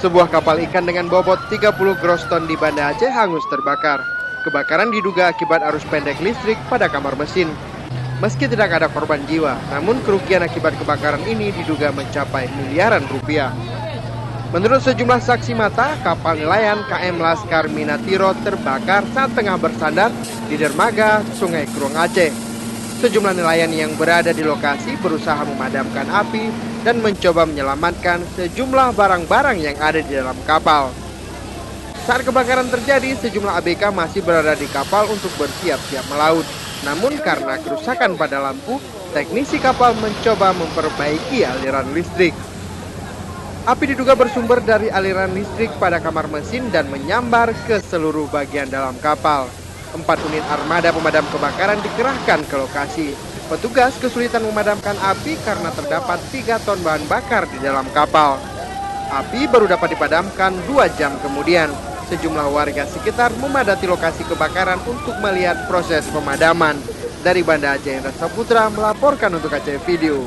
Sebuah kapal ikan dengan bobot 30 gross ton di Banda Aceh hangus terbakar. Kebakaran diduga akibat arus pendek listrik pada kamar mesin. Meski tidak ada korban jiwa, namun kerugian akibat kebakaran ini diduga mencapai miliaran rupiah. Menurut sejumlah saksi mata, kapal nelayan KM Laskar Minatiro terbakar saat tengah bersandar di dermaga Sungai Krueng Aceh. Sejumlah nelayan yang berada di lokasi berusaha memadamkan api dan mencoba menyelamatkan sejumlah barang-barang yang ada di dalam kapal. Saat kebakaran terjadi, sejumlah ABK masih berada di kapal untuk bersiap-siap melaut. Namun karena kerusakan pada lampu, teknisi kapal mencoba memperbaiki aliran listrik. Api diduga bersumber dari aliran listrik pada kamar mesin dan menyambar ke seluruh bagian dalam kapal. 4 unit armada pemadam kebakaran dikerahkan ke lokasi. Petugas kesulitan memadamkan api karena terdapat 3 ton bahan bakar di dalam kapal. Api baru dapat dipadamkan 2 jam kemudian. Sejumlah warga sekitar memadati lokasi kebakaran untuk melihat proses pemadaman. Dari Banda Aceh, Indra Saputra melaporkan untuk Aceh Video.